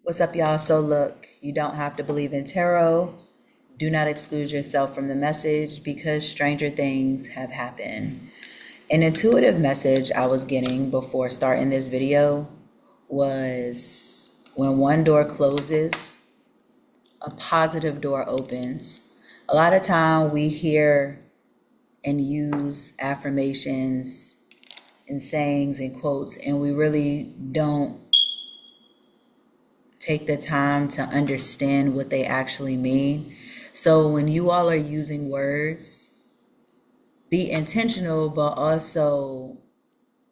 What's up, y'all? So look, you don't have to believe in tarot. Do not exclude yourself from the message because stranger things have happened. An intuitive message I was getting before starting this video was when one door closes, a positive door opens. A lot of time we hear and use affirmations and sayings and quotes, and we really don't take the time to understand what they actually mean. So when you all are using words, be intentional, but also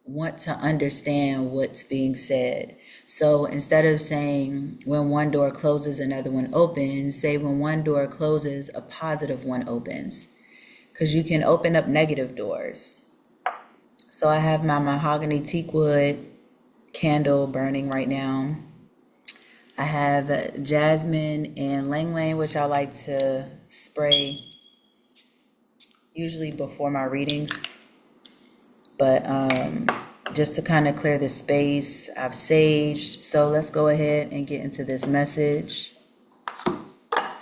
want to understand what's being said. So instead of saying when one door closes, another one opens, say when one door closes, a positive one opens. Because you can open up negative doors. So I have my mahogany teakwood candle burning right now. I have jasmine and lang lang, which I like to spray usually before my readings. But just to kind of clear the space, I've saged. So let's go ahead and get into this message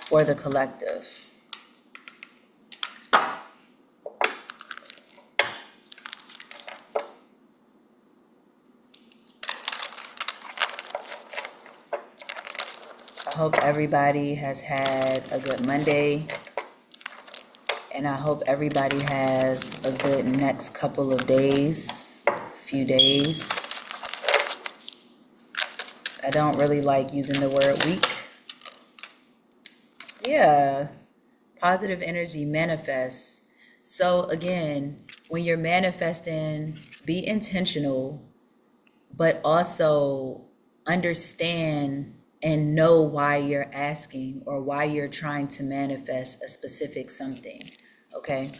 for the collective. I hope everybody has had a good Monday, and I hope everybody has a good next couple of days, few days. I don't really like using the word week. Yeah, positive energy manifests. So again, when you're manifesting, be intentional, but also understand and know why you're asking or why you're trying to manifest a specific something, okay?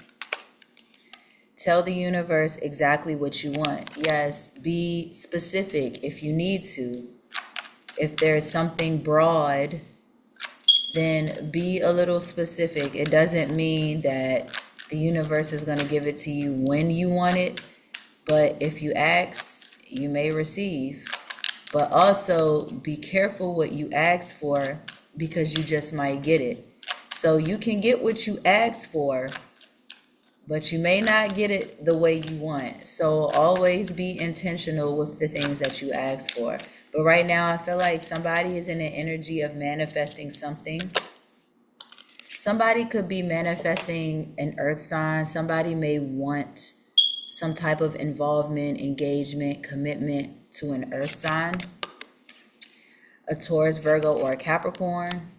Tell the universe exactly what you want. Yes, be specific if you need to. If there's something broad, then be a little specific. It doesn't mean that the universe is going to give it to you when you want it, but if you ask, you may receive. But also be careful what you ask for because you just might get it. So you can get what you ask for, but you may not get it the way you want. So always be intentional with the things that you ask for. But right now, I feel like somebody is in an energy of manifesting something. Somebody could be manifesting an earth sign. Somebody may want some type of involvement, engagement, commitment to an earth sign, a Taurus, Virgo, or a Capricorn.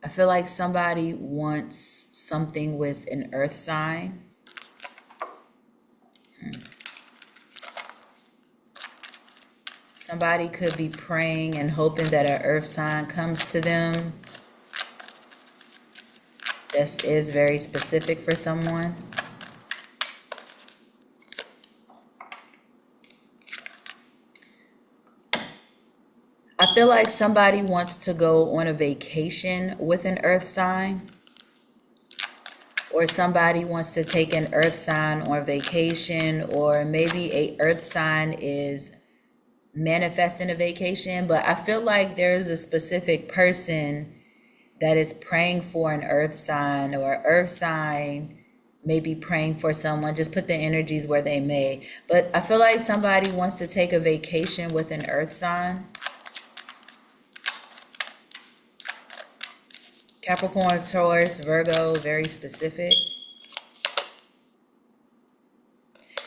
I feel like somebody wants something with an earth sign. Somebody could be praying and hoping that an earth sign comes to them. This is very specific for someone. I feel like somebody wants to go on a vacation with an earth sign, or somebody wants to take an earth sign on vacation, or maybe a earth sign is manifesting a vacation. But I feel like there's a specific person that is praying for an earth sign, or earth sign maybe praying for someone. Just put the energies where they may. But I feel like somebody wants to take a vacation with an earth sign. Capricorn, Taurus, Virgo, very specific.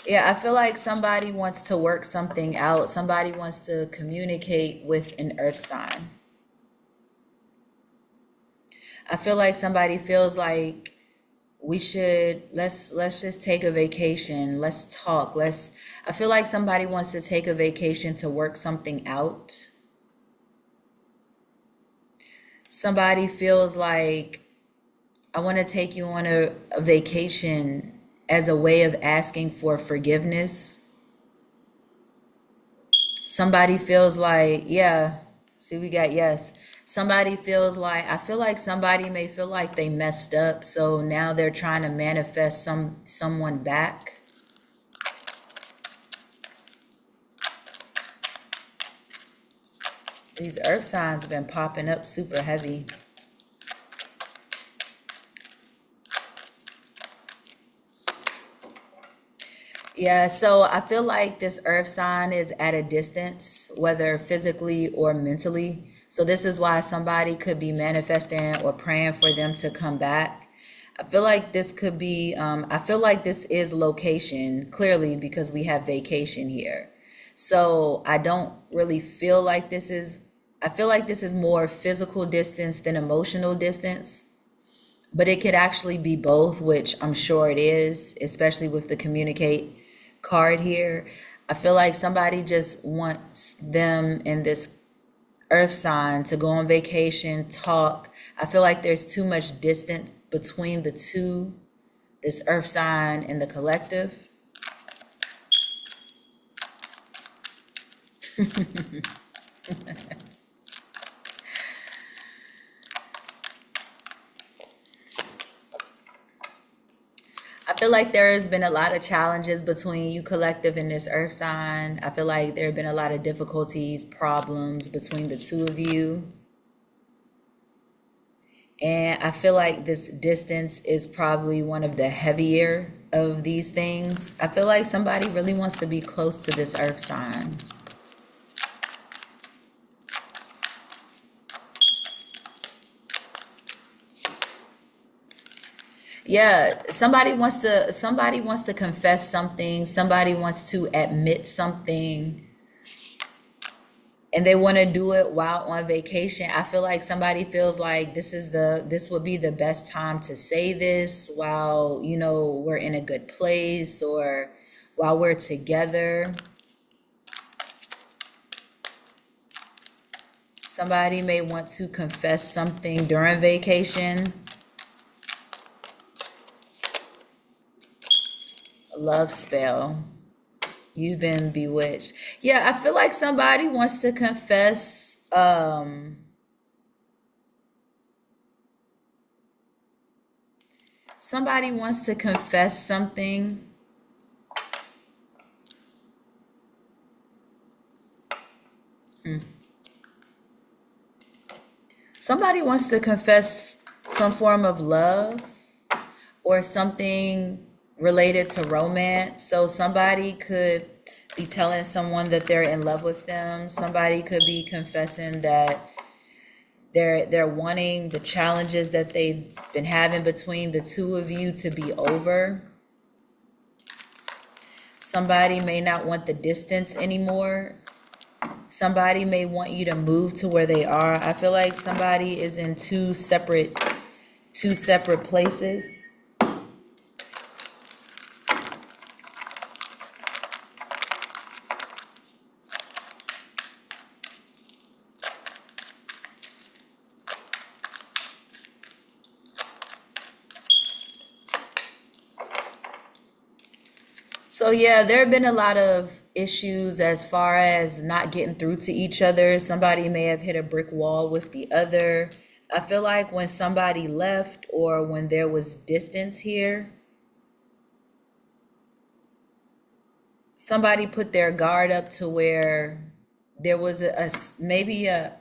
Yeah, I feel like somebody wants to work something out. Somebody wants to communicate with an earth sign. I feel like somebody feels like let's just take a vacation. Let's talk. I feel like somebody wants to take a vacation to work something out. Somebody feels like, I want to take you on a vacation as a way of asking for forgiveness. Somebody feels like, yeah, see, we got yes. Somebody feels like, I feel like somebody may feel like they messed up, so now they're trying to manifest someone back. These earth signs have been popping up super heavy. Yeah, so I feel like this earth sign is at a distance, whether physically or mentally. So this is why somebody could be manifesting or praying for them to come back. I feel like this could be, I feel like this is location, clearly, because we have vacation here. So I don't really feel like this is, I feel like this is more physical distance than emotional distance. But it could actually be both, which I'm sure it is, especially with the communicate card here. I feel like somebody just wants them in this earth sign to go on vacation, talk. I feel like there's too much distance between the two, this earth sign and the collective. I feel like there has been a lot of challenges between you collective and this earth sign. I feel like there have been a lot of difficulties, problems between the two of you. And I feel like this distance is probably one of the heavier of these things. I feel like somebody really wants to be close to this earth sign. Yeah, somebody wants to confess something, somebody wants to admit something, and they want to do it while on vacation. I feel like somebody feels like this would be the best time to say this while, we're in a good place or while we're together. Somebody may want to confess something during vacation. A love spell. You've been bewitched. Yeah, I feel like somebody wants to confess. Somebody wants to confess something. Somebody wants to confess some form of love or something related to romance. So somebody could be telling someone that they're in love with them. Somebody could be confessing that they're wanting the challenges that they've been having between the two of you to be over. Somebody may not want the distance anymore. Somebody may want you to move to where they are. I feel like somebody is in two separate places. So yeah, there have been a lot of issues as far as not getting through to each other. Somebody may have hit a brick wall with the other. I feel like when somebody left or when there was distance here, somebody put their guard up to where there was maybe I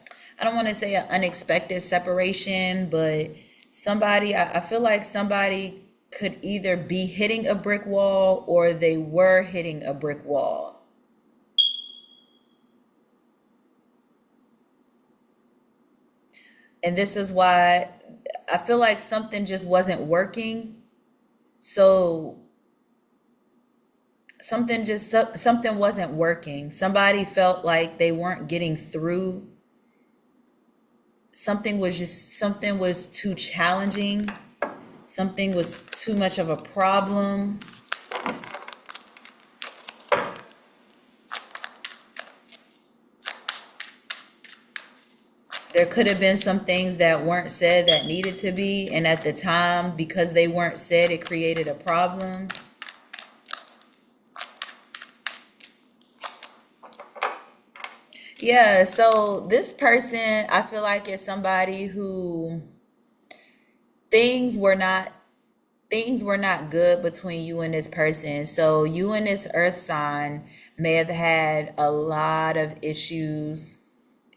don't want to say an unexpected separation, but I feel like somebody could either be hitting a brick wall or they were hitting a brick wall. And this is why I feel like something just wasn't working. So something wasn't working. Somebody felt like they weren't getting through. Something was too challenging. Something was too much of a problem. There could have been some things that weren't said that needed to be, and at the time, because they weren't said, it created a problem. Yeah, so this person, I feel like is somebody who things were not things were not good between you and this person. So you and this earth sign may have had a lot of issues.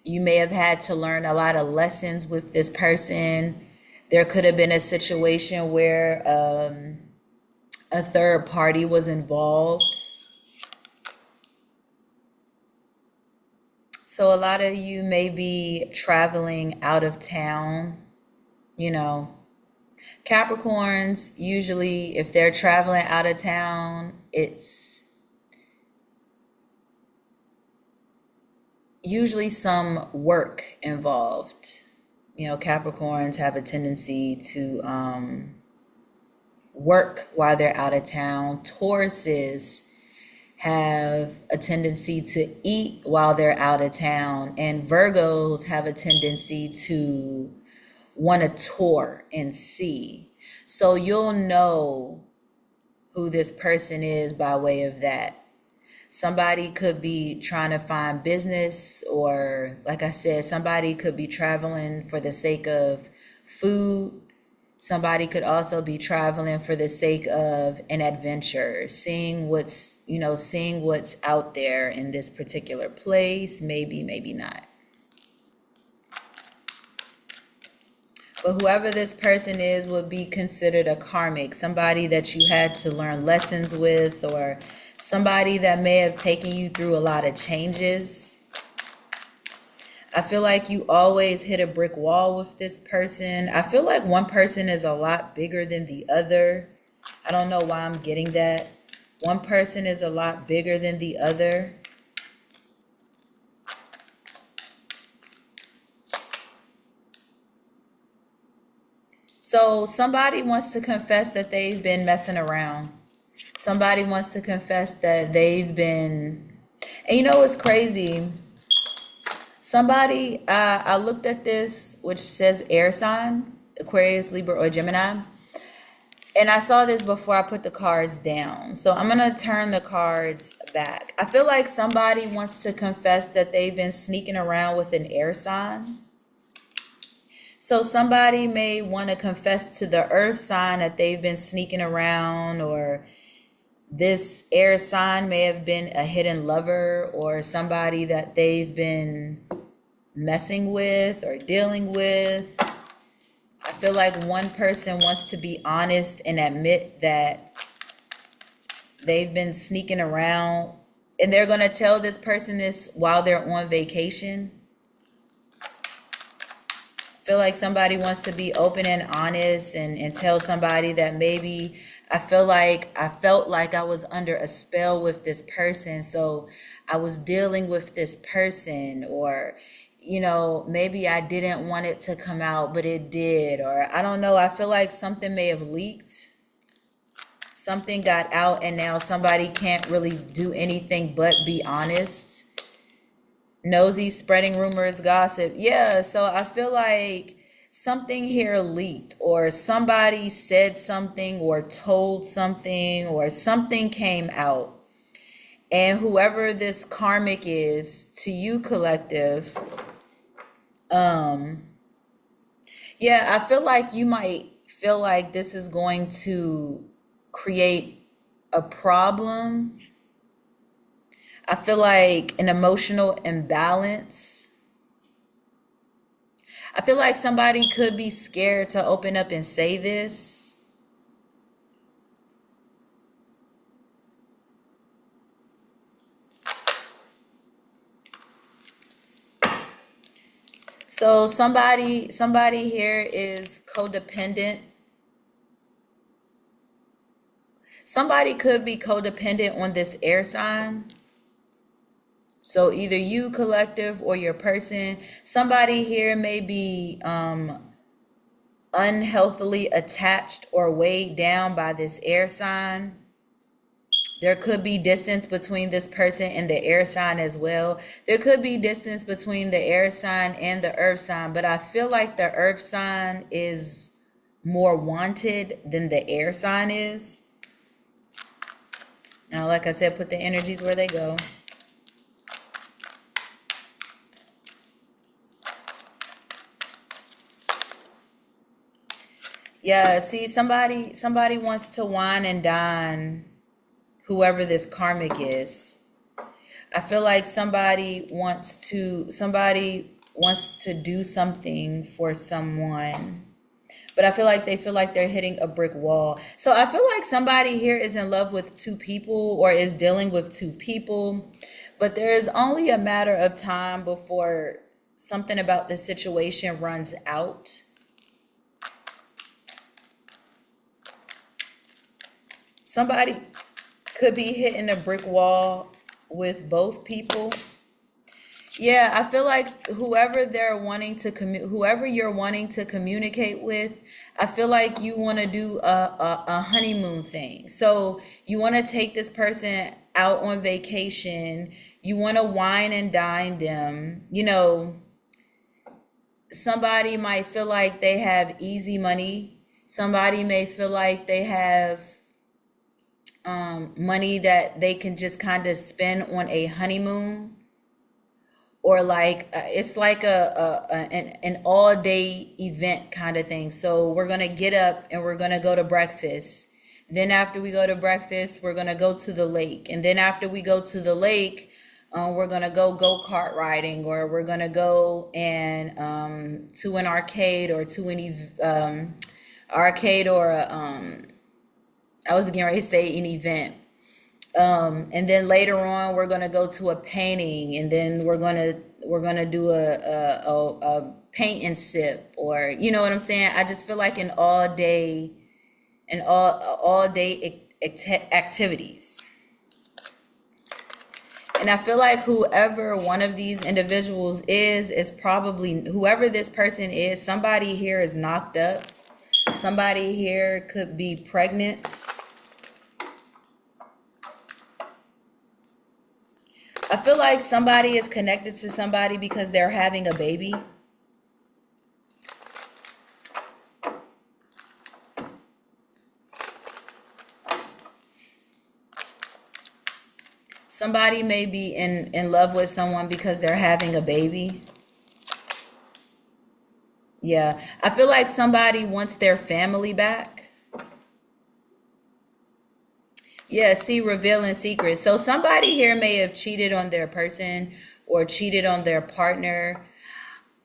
You may have had to learn a lot of lessons with this person. There could have been a situation where a third party was involved. So a lot of you may be traveling out of town, you know. Capricorns, usually, if they're traveling out of town, it's usually some work involved. You know, Capricorns have a tendency to work while they're out of town. Tauruses have a tendency to eat while they're out of town. And Virgos have a tendency to want to tour and see. So you'll know who this person is by way of that. Somebody could be trying to find business, or like I said, somebody could be traveling for the sake of food. Somebody could also be traveling for the sake of an adventure, seeing seeing what's out there in this particular place, maybe, maybe not. But whoever this person is would be considered a karmic, somebody that you had to learn lessons with, or somebody that may have taken you through a lot of changes. I feel like you always hit a brick wall with this person. I feel like one person is a lot bigger than the other. I don't know why I'm getting that. One person is a lot bigger than the other. So somebody wants to confess that they've been messing around. Somebody wants to confess that they've been, and you know what's crazy? Somebody, I looked at this, which says air sign, Aquarius, Libra, or Gemini. And I saw this before I put the cards down. So I'm going to turn the cards back. I feel like somebody wants to confess that they've been sneaking around with an air sign. So somebody may want to confess to the earth sign that they've been sneaking around, or this air sign may have been a hidden lover or somebody that they've been messing with or dealing with. I feel like one person wants to be honest and admit that they've been sneaking around, and they're going to tell this person this while they're on vacation. I feel like somebody wants to be open and honest and tell somebody that maybe I felt like I was under a spell with this person, so I was dealing with this person, or maybe I didn't want it to come out, but it did, or I don't know. I feel like something may have leaked. Something got out, and now somebody can't really do anything but be honest. Nosy, spreading rumors, gossip. Yeah, so I feel like something here leaked, or somebody said something or told something, or something came out. And whoever this karmic is to you, collective, yeah, I feel like you might feel like this is going to create a problem. I feel like an emotional imbalance. I feel like somebody could be scared to open up and say this. So somebody here is codependent. Somebody could be codependent on this air sign. So either you, collective, or your person. Somebody here may be unhealthily attached or weighed down by this air sign. There could be distance between this person and the air sign as well. There could be distance between the air sign and the earth sign, but I feel like the earth sign is more wanted than the air sign is. Now, like I said, put the energies where they go. Yeah, see, somebody wants to wine and dine whoever this karmic is. I feel like somebody wants to do something for someone, but I feel like they're hitting a brick wall. So I feel like somebody here is in love with two people or is dealing with two people, but there is only a matter of time before something about the situation runs out. Somebody could be hitting a brick wall with both people. Yeah, I feel like whoever you're wanting to communicate with, I feel like you want to do a honeymoon thing. So you want to take this person out on vacation. You want to wine and dine them. You know, somebody might feel like they have easy money. Somebody may feel like they have money that they can just kind of spend on a honeymoon, or like it's like an all day event kind of thing. So we're gonna get up and we're gonna go to breakfast. Then after we go to breakfast, we're gonna go to the lake, and then after we go to the lake, we're gonna go-kart riding, or we're gonna go and to an arcade, or to an arcade, or I was getting ready to say an event. And then later on, we're gonna go to a painting, and then we're gonna do a paint and sip, or you know what I'm saying. I just feel like all day activities, and I feel like whoever one of these individuals is probably whoever this person is. Somebody here is knocked up. Somebody here could be pregnant. I feel like somebody is connected to somebody because they're having a baby. Somebody may be in love with someone because they're having a baby. Yeah. I feel like somebody wants their family back. Yeah, see, revealing secrets. So somebody here may have cheated on their person or cheated on their partner.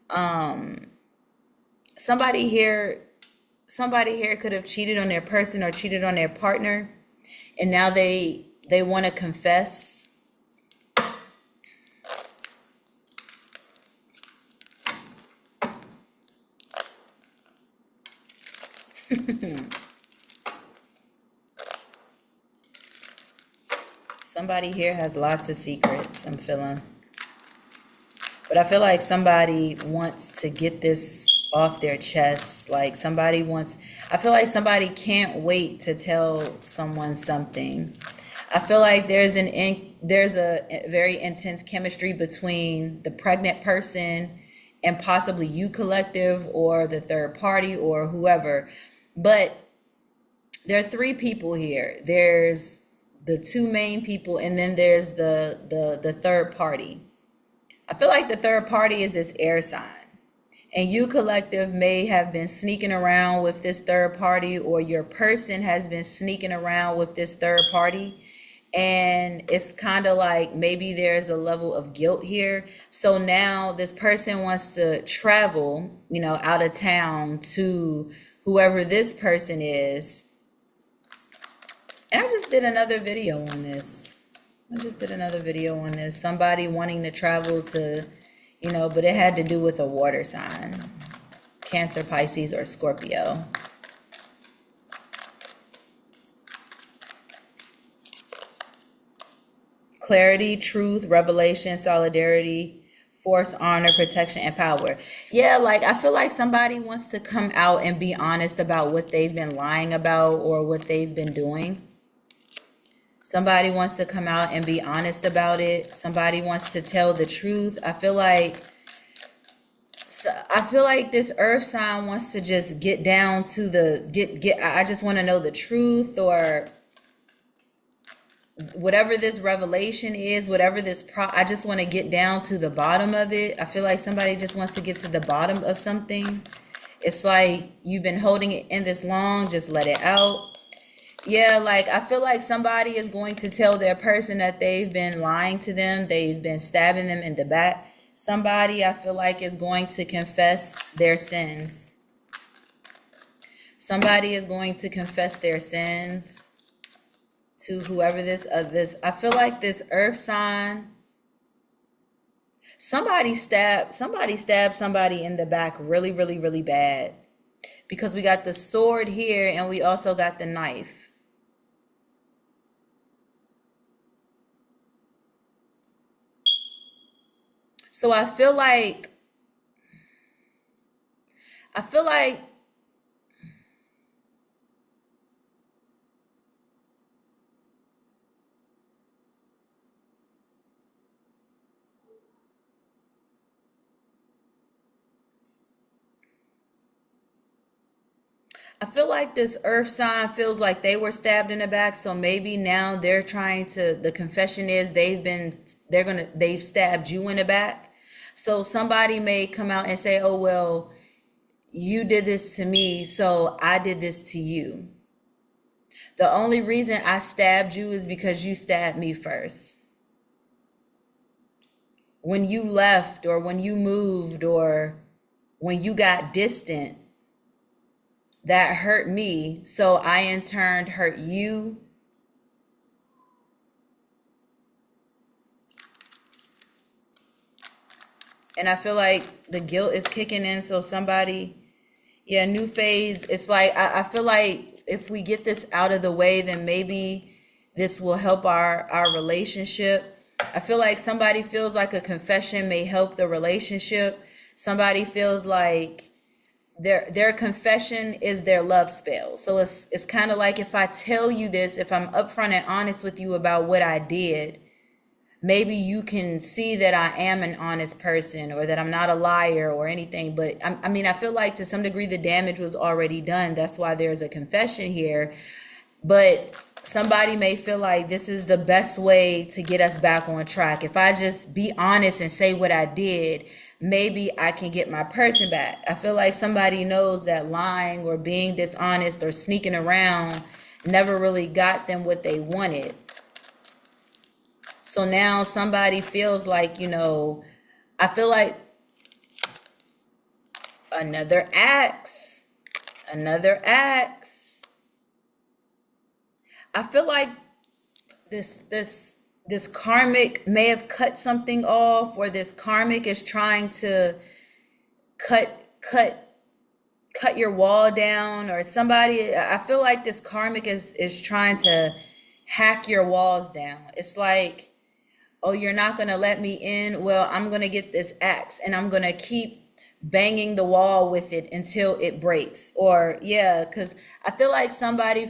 Um, somebody here, somebody here could have cheated on their person or cheated on their partner, and now they want to confess. Somebody here has lots of secrets, I'm feeling. But I feel like somebody wants to get this off their chest. Like I feel like somebody can't wait to tell someone something. I feel like there's a very intense chemistry between the pregnant person and possibly you collective or the third party or whoever. But there are three people here. There's the two main people, and then there's the third party. I feel like the third party is this air sign. And you collective may have been sneaking around with this third party, or your person has been sneaking around with this third party. And it's kind of like maybe there's a level of guilt here. So now this person wants to travel, out of town to whoever this person is. And I just did another video on this. Somebody wanting to travel to, but it had to do with a water sign. Cancer, Pisces, or Scorpio. Clarity, truth, revelation, solidarity, force, honor, protection, and power. Yeah, like I feel like somebody wants to come out and be honest about what they've been lying about or what they've been doing. Somebody wants to come out and be honest about it. Somebody wants to tell the truth. I feel like this earth sign wants to just get down to I just want to know the truth, or whatever this revelation is, whatever I just want to get down to the bottom of it. I feel like somebody just wants to get to the bottom of something. It's like you've been holding it in this long, just let it out. Yeah, like I feel like somebody is going to tell their person that they've been lying to them. They've been stabbing them in the back. Somebody I feel like is going to confess their sins. Somebody is going to confess their sins to whoever this. I feel like this earth sign. Somebody stabbed somebody in the back really, really, really bad. Because we got the sword here and we also got the knife. So I feel like I feel like I feel like this earth sign feels like they were stabbed in the back, so maybe now they're trying to, the confession is they've stabbed you in the back. So somebody may come out and say, "Oh well, you did this to me, so I did this to you. The only reason I stabbed you is because you stabbed me first. When you left or when you moved or when you got distant, that hurt me, so I in turn hurt you." And I feel like the guilt is kicking in, so somebody, yeah, new phase. It's like I feel like if we get this out of the way, then maybe this will help our relationship. I feel like somebody feels like a confession may help the relationship. Somebody feels like their confession is their love spell. So it's kind of like, if I tell you this, if I'm upfront and honest with you about what I did, maybe you can see that I am an honest person or that I'm not a liar or anything. But I mean, I feel like to some degree the damage was already done. That's why there's a confession here. But somebody may feel like this is the best way to get us back on track. If I just be honest and say what I did, maybe I can get my person back. I feel like somebody knows that lying or being dishonest or sneaking around never really got them what they wanted. So now somebody feels like, I feel like another axe, another axe. I feel like this karmic may have cut something off, or this karmic is trying to cut your wall down, or somebody, I feel like this karmic is trying to hack your walls down. It's like, "Oh, you're not going to let me in? Well, I'm going to get this axe and I'm going to keep banging the wall with it until it breaks." Or, yeah, because I feel like somebody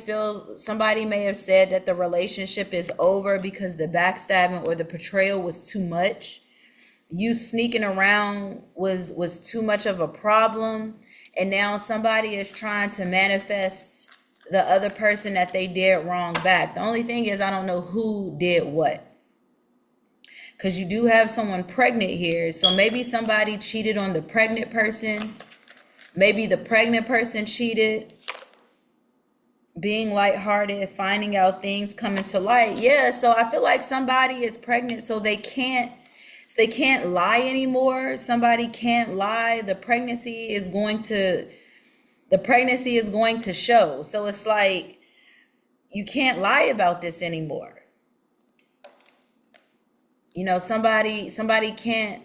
may have said that the relationship is over because the backstabbing or the betrayal was too much. You sneaking around was too much of a problem. And now somebody is trying to manifest the other person that they did wrong back. The only thing is, I don't know who did what. Because you do have someone pregnant here. So maybe somebody cheated on the pregnant person. Maybe the pregnant person cheated. Being lighthearted, finding out things coming to light. Yeah, so I feel like somebody is pregnant, so they can't lie anymore. Somebody can't lie. The pregnancy is going to show. So it's like, you can't lie about this anymore. Somebody can't.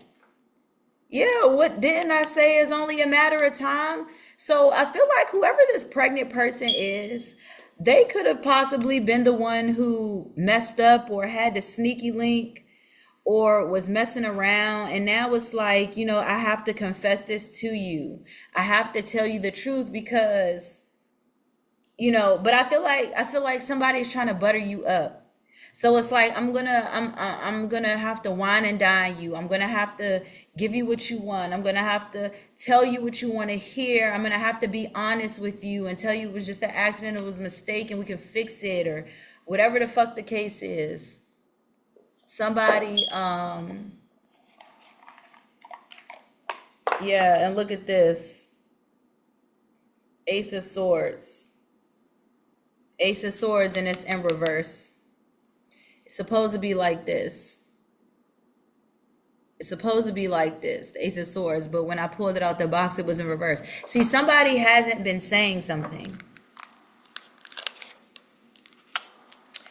Yeah, what didn't I say is only a matter of time? So I feel like whoever this pregnant person is, they could have possibly been the one who messed up or had the sneaky link or was messing around. And now it's like, I have to confess this to you. I have to tell you the truth because, but I feel like somebody's trying to butter you up. So it's like, I'm gonna have to wine and dine you. I'm gonna have to give you what you want. I'm gonna have to tell you what you want to hear. I'm gonna have to be honest with you and tell you it was just an accident, it was a mistake, and we can fix it, or whatever the fuck the case is. Somebody, yeah, and look at this. Ace of Swords. Ace of Swords, and it's in reverse. It's supposed to be like this. It's supposed to be like this, the Ace of Swords, but when I pulled it out the box, it was in reverse. See, somebody hasn't been saying something.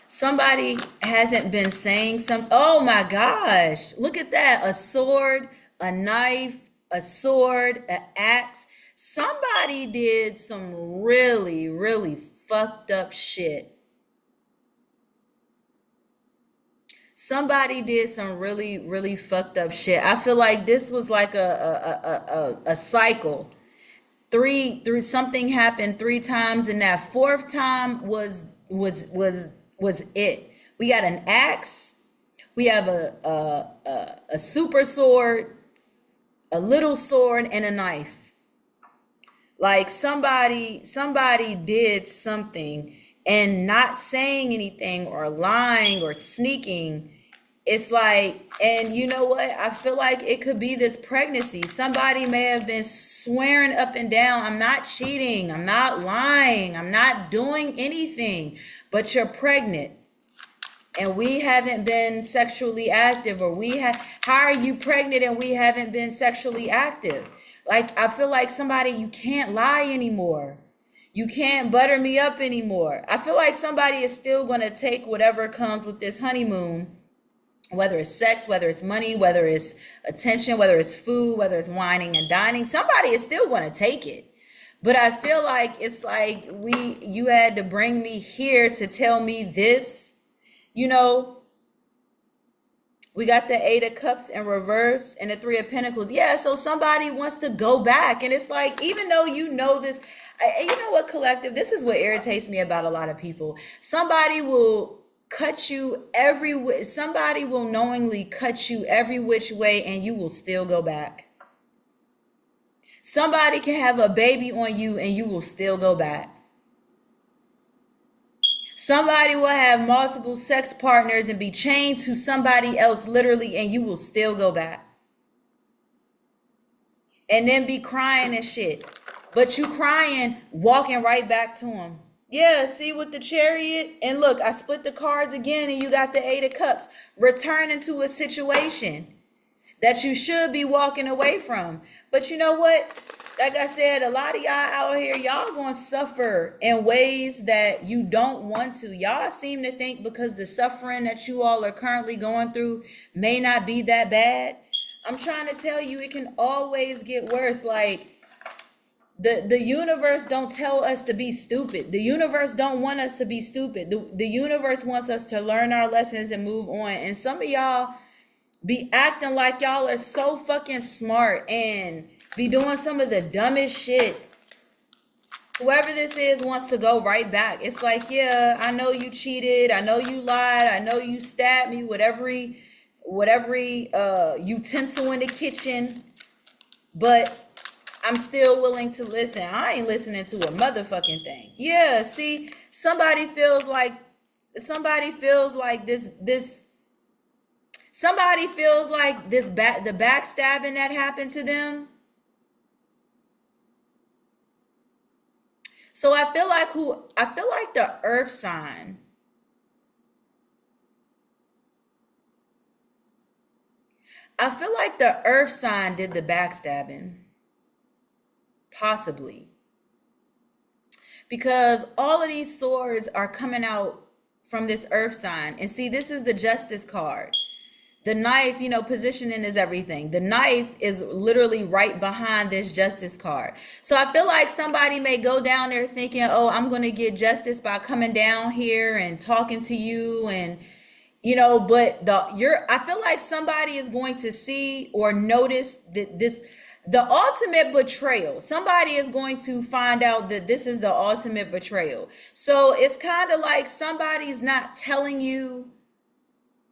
Somebody hasn't been saying something. Oh my gosh. Look at that. A sword, a knife, a sword, an axe. Somebody did some really, really fucked up shit. Somebody did some really, really fucked up shit. I feel like this was like a cycle. Through something happened 3 times, and that fourth time was it. We got an axe. We have a super sword, a little sword, and a knife. Like somebody did something, and not saying anything or lying or sneaking. It's like, and you know what? I feel like it could be this pregnancy. Somebody may have been swearing up and down, I'm not cheating, I'm not lying, I'm not doing anything, but you're pregnant. And we haven't been sexually active, or how are you pregnant and we haven't been sexually active? Like, I feel like somebody, you can't lie anymore. You can't butter me up anymore. I feel like somebody is still going to take whatever comes with this honeymoon, whether it's sex, whether it's money, whether it's attention, whether it's food, whether it's whining and dining. Somebody is still going to take it. But I feel like it's like you had to bring me here to tell me this. You know, we got the Eight of Cups in reverse and the Three of Pentacles. Yeah, so somebody wants to go back. And it's like, even though you know this, you know what, collective, this is what irritates me about a lot of people. Somebody will cut you somebody will knowingly cut you every which way, and you will still go back. Somebody can have a baby on you and you will still go back. Somebody will have multiple sex partners and be chained to somebody else literally, and you will still go back. And then be crying and shit. But you crying, walking right back to him. Yeah, see, with the Chariot, and look, I split the cards again, and you got the Eight of Cups. Returning to a situation that you should be walking away from. But you know what? Like I said, a lot of y'all out here, y'all gonna suffer in ways that you don't want to. Y'all seem to think because the suffering that you all are currently going through may not be that bad. I'm trying to tell you, it can always get worse. Like, the universe don't tell us to be stupid. The universe don't want us to be stupid. The universe wants us to learn our lessons and move on. And some of y'all be acting like y'all are so fucking smart and be doing some of the dumbest shit. Whoever this is wants to go right back. It's like, yeah, I know you cheated, I know you lied, I know you stabbed me with every utensil in the kitchen, but I'm still willing to listen. I ain't listening to a motherfucking thing. Yeah, see, somebody feels like this the backstabbing that happened to them. So I feel like the earth sign. I feel like the earth sign did the backstabbing. Possibly. Because all of these swords are coming out from this earth sign. And see, this is the Justice card. The knife, positioning is everything. The knife is literally right behind this Justice card. So I feel like somebody may go down there thinking, oh, I'm going to get justice by coming down here and talking to you. And, but I feel like somebody is going to see or notice that the ultimate betrayal. Somebody is going to find out that this is the ultimate betrayal. So it's kind of like somebody's not telling you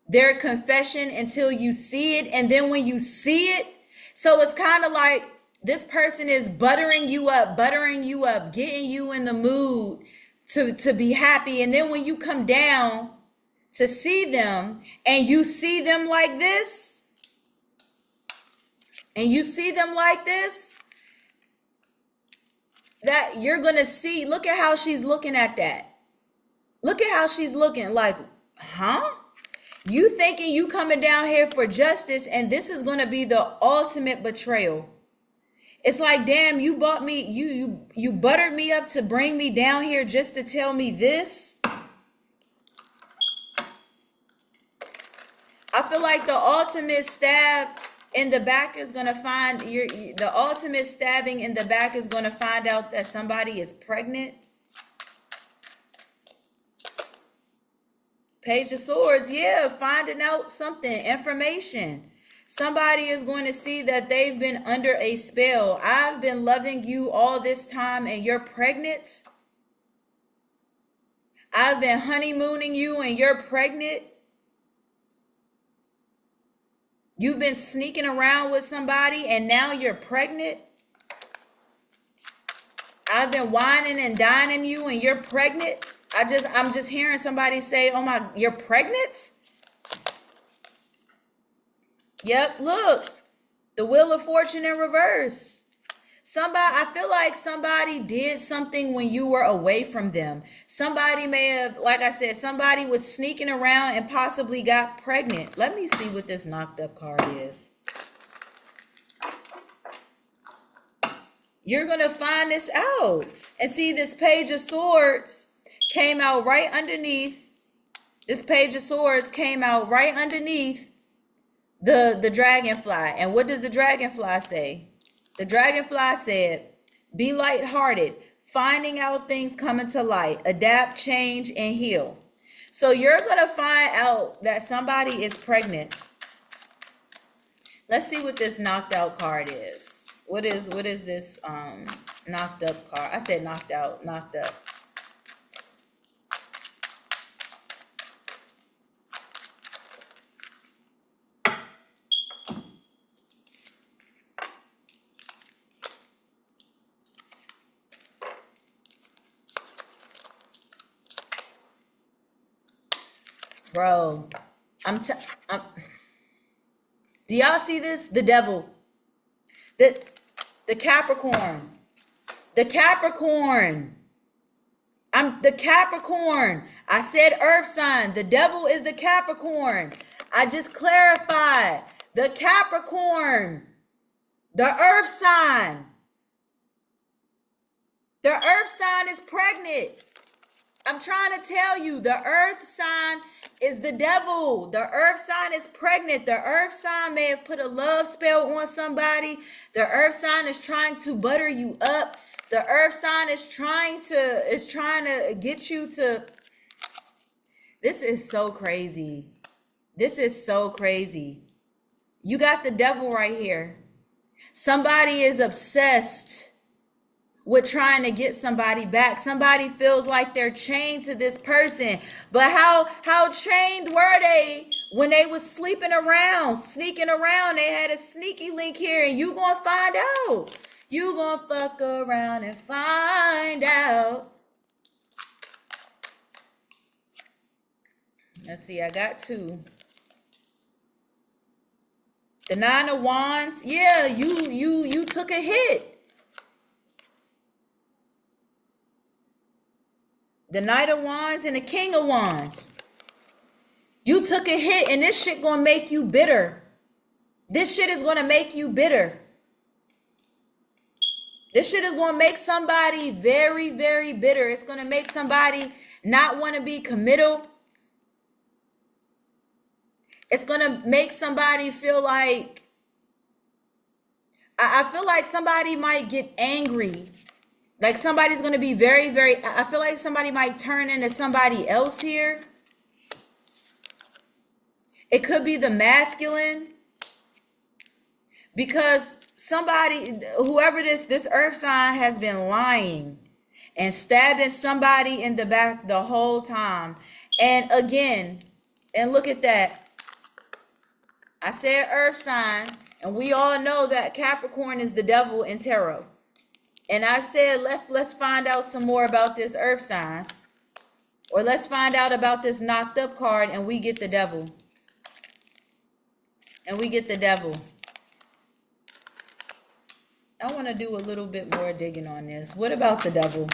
their confession until you see it. And then when you see it, so it's kind of like this person is buttering you up, getting you in the mood to be happy. And then when you come down to see them and you see them like this, that you're going to see, look at how she's looking at that. Look at how she's looking like, huh? You thinking you coming down here for justice, and this is going to be the ultimate betrayal. It's like, damn, you bought me, you buttered me up to bring me down here just to tell me this. I feel like the ultimate stab in the back is going to find the ultimate stabbing in the back is going to find out that somebody is pregnant. Page of Swords, yeah, finding out something, information. Somebody is going to see that they've been under a spell. I've been loving you all this time and you're pregnant. I've been honeymooning you and you're pregnant. You've been sneaking around with somebody and now you're pregnant. I've been whining and dining you and you're pregnant. I'm just hearing somebody say, oh my, you're pregnant? Yep, look, the Wheel of Fortune in reverse. I feel like somebody did something when you were away from them. Somebody may have, like I said, somebody was sneaking around and possibly got pregnant. Let me see what this knocked up card is. You're going to find this out. And see, this Page of Swords came out right underneath. This Page of Swords came out right underneath the dragonfly. And what does the dragonfly say? The dragonfly said, be lighthearted, finding out things coming to light, adapt, change, and heal. So you're going to find out that somebody is pregnant. Let's see what this knocked out card is. What is this knocked up card? I said knocked out, knocked up. Bro, do y'all see this? The devil. The Capricorn. The Capricorn. I'm the Capricorn. I said earth sign. The devil is the Capricorn. I just clarified. The Capricorn. The earth sign. The earth sign is pregnant. I'm trying to tell you, the earth sign is the devil. The earth sign is pregnant. The earth sign may have put a love spell on somebody. The earth sign is trying to butter you up. The earth sign is trying to get you to. This is so crazy. This is so crazy. You got the devil right here. Somebody is obsessed with trying to get somebody back. Somebody feels like they're chained to this person. But how chained were they when they was sleeping around, sneaking around? They had a sneaky link here, and you gonna find out. You gonna fuck around and find out. Let's see, I got two. The Nine of Wands. Yeah, you took a hit. The Knight of Wands and the King of Wands. You took a hit, and this shit gonna make you bitter. This shit is gonna make you bitter. This shit is gonna make somebody very, very bitter. It's gonna make somebody not want to be committal. It's gonna make somebody feel like, I feel like somebody might get angry. Like somebody's going to be very, very, I feel like somebody might turn into somebody else here. It could be the masculine. Because somebody, whoever this earth sign has been lying and stabbing somebody in the back the whole time. And again, and look at that. I said earth sign, and we all know that Capricorn is the devil in tarot. And I said, let's find out some more about this earth sign. Or let's find out about this knocked up card, and we get the devil. And we get the devil. I want to do a little bit more digging on this. What about the devil?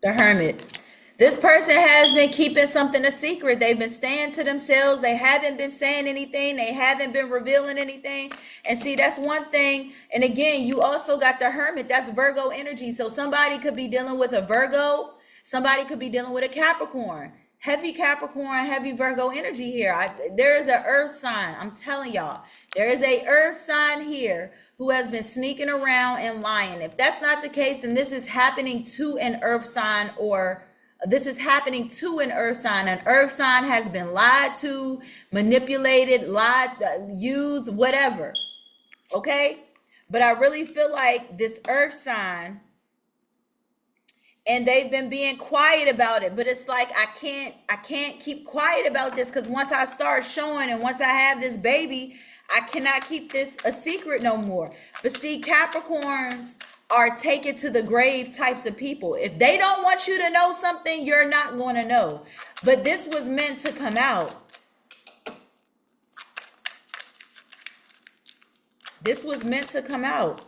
The Hermit. This person has been keeping something a secret. They've been staying to themselves. They haven't been saying anything. They haven't been revealing anything. And see, that's one thing. And again, you also got the Hermit. That's Virgo energy. So somebody could be dealing with a Virgo. Somebody could be dealing with a Capricorn. Heavy Capricorn, heavy Virgo energy here. There is an earth sign. I'm telling y'all. There is a earth sign here who has been sneaking around and lying. If that's not the case, then this is happening to an earth sign, or this is happening to an earth sign. An earth sign has been lied to, manipulated, lied, used, whatever. Okay? But I really feel like this earth sign, and they've been being quiet about it, but it's like I can't keep quiet about this, because once I start showing and once I have this baby, I cannot keep this a secret no more. But see, Capricorns are taken to the grave types of people. If they don't want you to know something, you're not going to know. But this was meant to come out. This was meant to come out.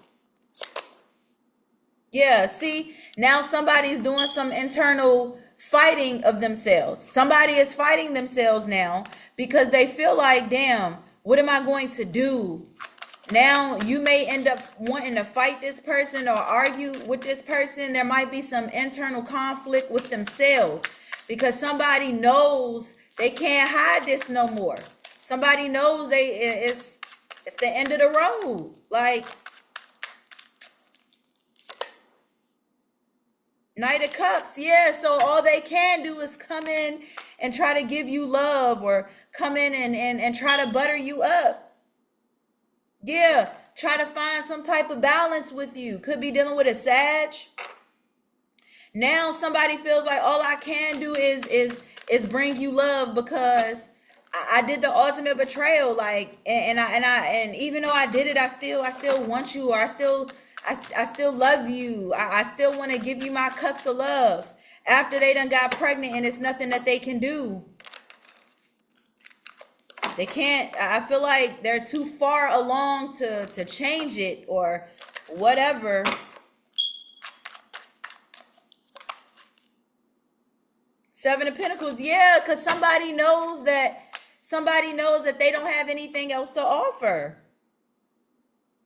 Yeah, see, now somebody's doing some internal fighting of themselves. Somebody is fighting themselves now because they feel like, damn, what am I going to do? Now you may end up wanting to fight this person or argue with this person. There might be some internal conflict with themselves because somebody knows they can't hide this no more. Somebody knows it's the end of the road. Like, Knight of Cups, yeah. So all they can do is come in and try to give you love, or come in and try to butter you up. Yeah, try to find some type of balance with you. Could be dealing with a Sag. Now somebody feels like all I can do is bring you love because I did the ultimate betrayal. Like, and even though I did it, I still want you, or I still love you. I still want to give you my cups of love after they done got pregnant, and it's nothing that they can do. They can't. I feel like they're too far along to change it or whatever. Seven of Pentacles, yeah, because somebody knows that they don't have anything else to offer.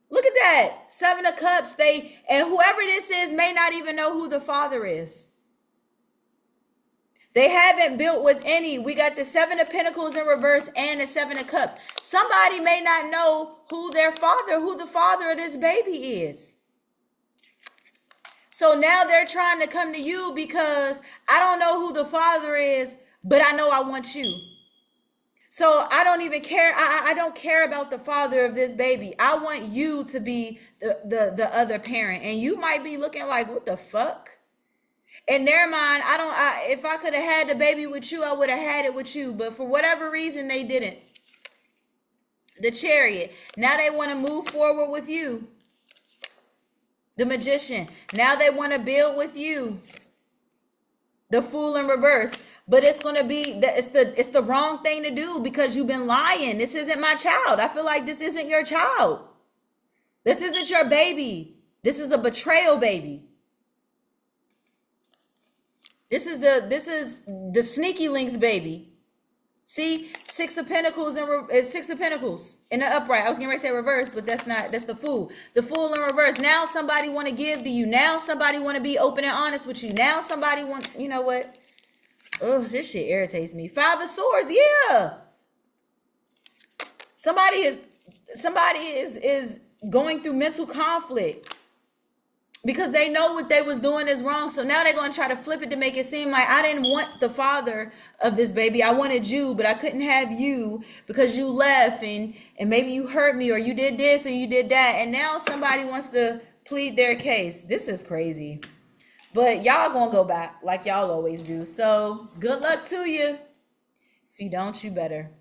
Look at that. Seven of Cups. And whoever this is may not even know who the father is. They haven't built with any. We got the Seven of Pentacles in reverse and the Seven of Cups. Somebody may not know who the father of this baby is. So now they're trying to come to you because I don't know who the father is, but I know I want you. So I don't even care. I don't care about the father of this baby. I want you to be the other parent. And you might be looking like, what the fuck? In their mind, if I could have had the baby with you, I would have had it with you. But for whatever reason, they didn't. The Chariot. Now they want to move forward with you. The Magician. Now they want to build with you. The Fool in reverse. But it's going to be, it's the wrong thing to do because you've been lying. This isn't my child. I feel like this isn't your child. This isn't your baby. This is a betrayal baby. This is the Sneaky Links baby. See, Six of Pentacles in the upright. I was getting ready to say reverse, but that's the Fool. The Fool in reverse. Now somebody want to give to you. Now somebody want to be open and honest with you. Now somebody want, you know what? Oh, this shit irritates me. Five of Swords, yeah. Somebody is going through mental conflict because they know what they was doing is wrong. So now they're going to try to flip it to make it seem like I didn't want the father of this baby. I wanted you, but I couldn't have you because you left and maybe you hurt me or you did this or you did that. And now somebody wants to plead their case. This is crazy. But y'all gonna go back like y'all always do. So good luck to you. If you don't, you better.